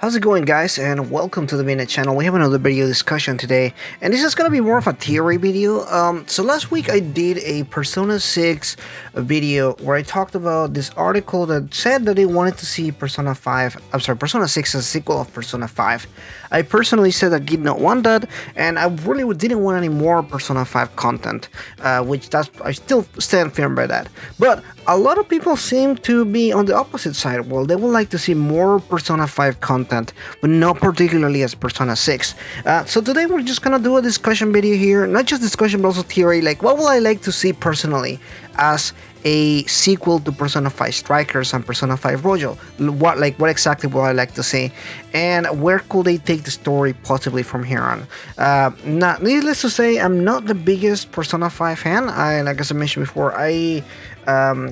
How's it going, guys, and welcome to the Minute channel. We have another video discussion today, and this is going to be more of a theory video. So last week I did a Persona 6 video where I talked about this article that said that they wanted to see Persona 6 as a sequel of Persona 5. I personally said I did not want that, and I really didn't want any more Persona 5 content, I still stand firm by that. But a lot of people seem to be on the opposite side. Well, they would like to see more Persona 5 content, but not particularly as Persona 6. So today we're just gonna do a discussion video here, not just discussion but also theory, like what would I like to see personally as a sequel to Persona 5 Strikers and Persona 5 Royal. What exactly would I like to see, and where could they take the story possibly from here on? Needless to say, I'm not the biggest Persona 5 fan. As I mentioned before, I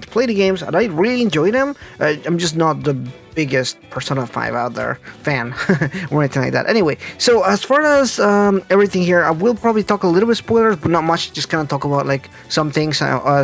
play the games and I really enjoy them. I'm just not the biggest Persona 5 out there fan or anything like that. Anyway, so as far as everything here, I will probably talk a little bit spoilers, but not much. Just gonna talk about like some things,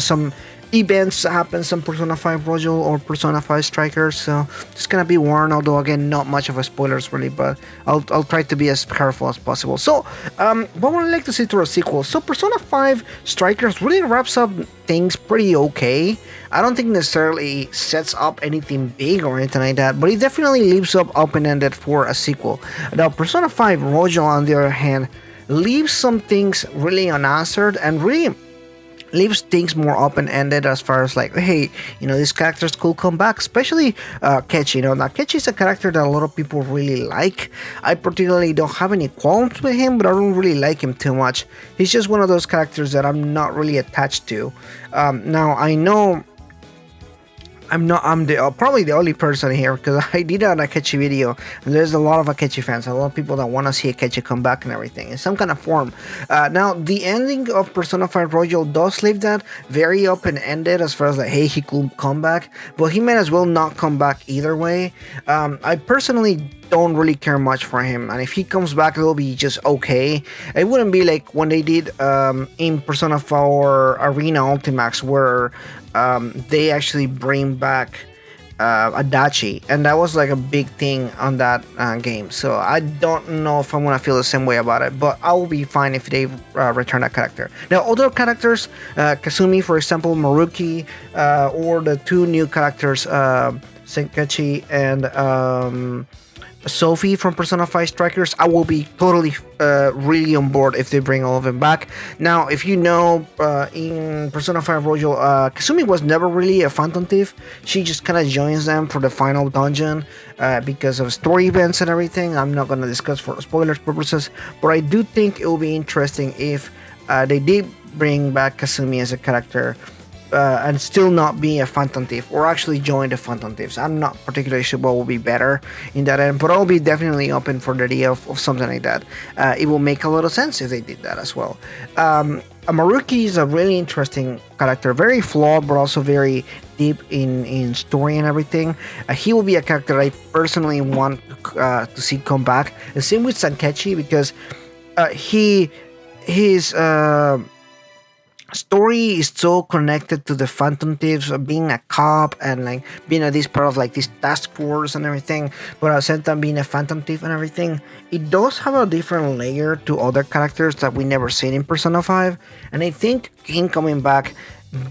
some events that happen, some Persona 5 Royal or Persona 5 Strikers, so just gonna be warned, although again not much of a spoilers really, but I'll try to be as careful as possible. So what would I like to see to a sequel? So Persona 5 Strikers really wraps up things pretty okay. I don't think necessarily sets up anything big or anything like that, but it definitely leaves up open-ended for a sequel. Now Persona 5 Royal, on the other hand, leaves some things really unanswered and really leaves things more open-ended as far as like, hey, these characters could come back, especially Kechi. Now Kechi is a character that a lot of people really like. I particularly don't have any qualms with him, but I don't really like him too much. He's just one of those characters that I'm not really attached to. Now I know I'm probably the only person here, because I did an Akechi video and there's a lot of Akechi fans, a lot of people that want to see Akechi come back and everything in some kind of form. Now the ending of Persona 5 Royal does leave that very open-ended as far as like, hey, he could come back, but he might as well not come back either way. I personally don't really care much for him, and if he comes back, it'll be just okay. It wouldn't be like when they did in Persona 4 Arena Ultimax, where they actually bring back Adachi, and that was like a big thing on that game. So I don't know if I'm gonna feel the same way about it, but I will be fine if they return that character. Now other characters, Kasumi for example, Maruki, or the two new characters, Senkachi and Sophie from Persona 5 Strikers, I will be totally really on board if they bring all of them back. Now, if you know, in Persona 5 Royal, Kasumi was never really a Phantom Thief. She just kind of joins them for the final dungeon because of story events and everything. I'm not going to discuss for spoilers purposes, but I do think it will be interesting if they did bring back Kasumi as a character and still not be a Phantom Thief, or actually join the Phantom Thieves. I'm not particularly sure what will be better in that end, but I'll be definitely open for the idea of something like that. It will make a lot of sense if they did that as well. Maruki is a really interesting character, very flawed, but also very deep in story and everything. He will be a character I personally want to see come back. The same with Sankechi, because his story is so connected to the Phantom Thieves, being a cop and like being this part of like this task force and everything, but at the same time being a Phantom Thief and everything. It does have a different layer to other characters that we never seen in Persona 5, and I think him coming back,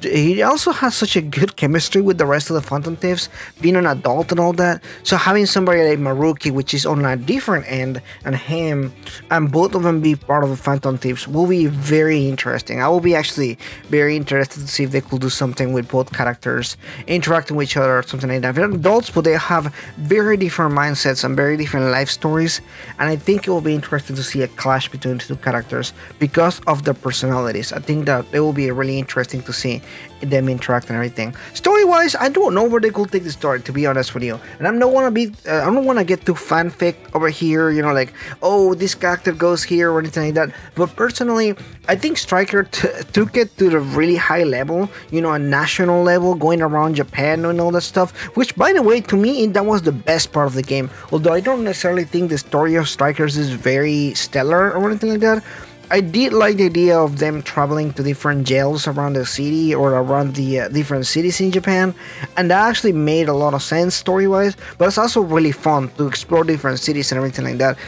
he also has such a good chemistry with the rest of the Phantom Thieves, being an adult and all that. So having somebody like Maruki, which is on a different end, and him, and both of them be part of the Phantom Thieves, will be very interesting. I will be actually very interested to see if they could do something with both characters interacting with each other or something like that. They're adults, but they have very different mindsets and very different life stories, and I think it will be interesting to see a clash between the two characters because of their personalities. I think that it will be really interesting to see them interact and everything. Story wise, I don't know where they could take the story, to be honest with you, and I don't want to get too fanfic over here, like, oh, this character goes here or anything like that. But personally, I think Striker took it to the really high level, a national level, going around Japan and all that stuff, which, by the way, to me, that was the best part of the game. Although I don't necessarily think the story of Strikers is very stellar or anything like that, I did like the idea of them traveling to different jails around the city or around the different cities in Japan, and that actually made a lot of sense story-wise. But it's also really fun to explore different cities and everything like that.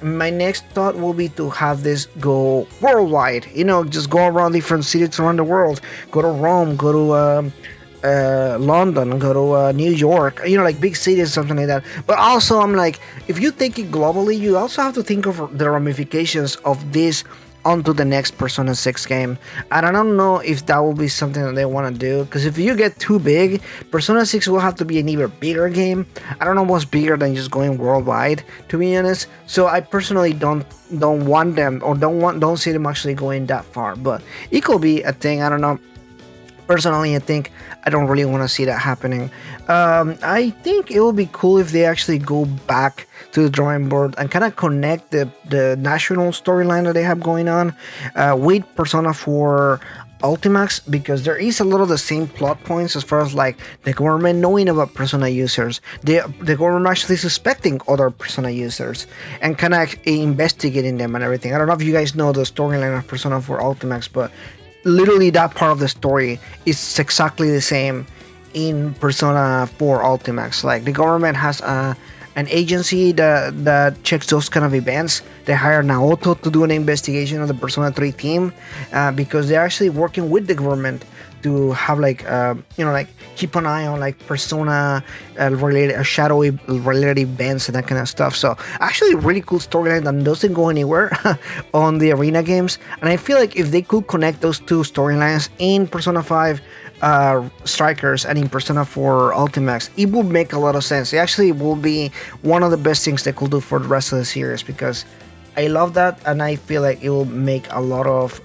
My next thought will be to have this go worldwide. You know, just go around different cities around the world. Go to Rome. Go to London, go to New York, you know, like big cities, something like that. But also, I'm like, if you think it globally, you also have to think of the ramifications of this onto the next Persona 6 game. And I don't know if that will be something that they want to do, because if you get too big, Persona 6 will have to be an even bigger game. I don't know what's bigger than just going worldwide, to be honest. So I personally don't want them, or don't see them actually going that far. But it could be a thing. I don't know. Personally, I think I don't really want to see that happening. I think it would be cool if they actually go back to the drawing board and kind of connect the national storyline that they have going on with Persona 4 Ultimax, because there is a lot of the same plot points as far as like the government knowing about Persona users, the government actually suspecting other Persona users and kind of investigating them and everything. I don't know if you guys know the storyline of Persona 4 Ultimax, but literally that part of the story is exactly the same in Persona 4 Ultimax. Like the government has an agency that checks those kind of events. They hire Naoto to do an investigation of the Persona 3 team because they're actually working with the government to have like like keep an eye on like Persona related shadowy related events and that kind of stuff. So actually really cool storyline that doesn't go anywhere on the arena games, and I feel like if they could connect those two storylines in Persona 5 Strikers and in Persona 4 Ultimax, it would make a lot of sense. It actually will be one of the best things they could do for the rest of the series, because I love that and I feel like it will make a lot of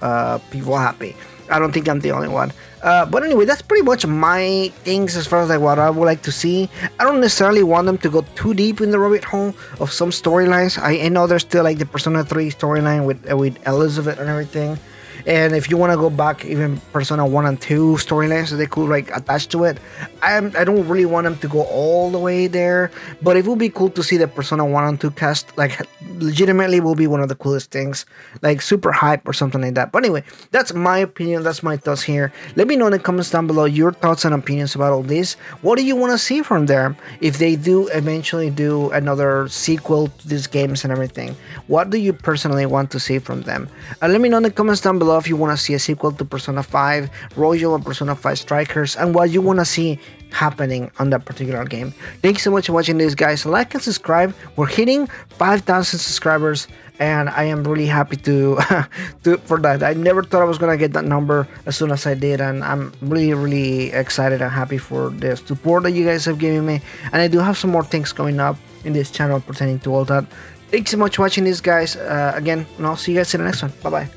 people happy. I don't think I'm the only one. But anyway, that's pretty much my things as far as like what I would like to see. I don't necessarily want them to go too deep in the rabbit hole of some storylines. I know there's still like the Persona 3 storyline with Elizabeth and everything. And if you want to go back, even Persona 1 and 2 storylines that they could like attach to it, I don't really want them to go all the way there. But it would be cool to see the Persona 1 and 2 cast, like legitimately will be one of the coolest things, like super hype or something like that. But anyway, that's my opinion, that's my thoughts here. Let me know in the comments down below your thoughts and opinions about all this. What do you want to see from them if they do eventually do another sequel to these games and everything? What do you personally want to see from them? Let me know in the comments down below if you want to see a sequel to Persona 5 Royal and Persona 5 Strikers, and what you want to see happening on that particular game. Thank you so much for watching this, guys. Like and subscribe. We're hitting 5,000 subscribers, and I am really happy for that. I never thought I was gonna get that number as soon as I did, and I'm really excited and happy for the support that you guys have given me. And I do have some more things coming up in this channel pertaining to all that. Thanks so much for watching this, guys. Again, and I'll see you guys in the next one. Bye bye.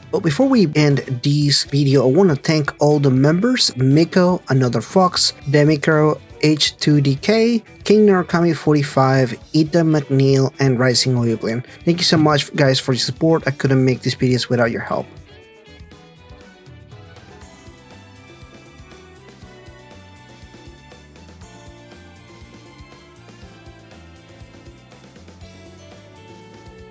But before we end this video, I want to thank all the members: Miko, Another Fox, Demicro, H2DK, King Narukami 45, Ethan McNeil, and Rising Oblivion. Thank you so much, guys, for your support. I couldn't make these videos without your help.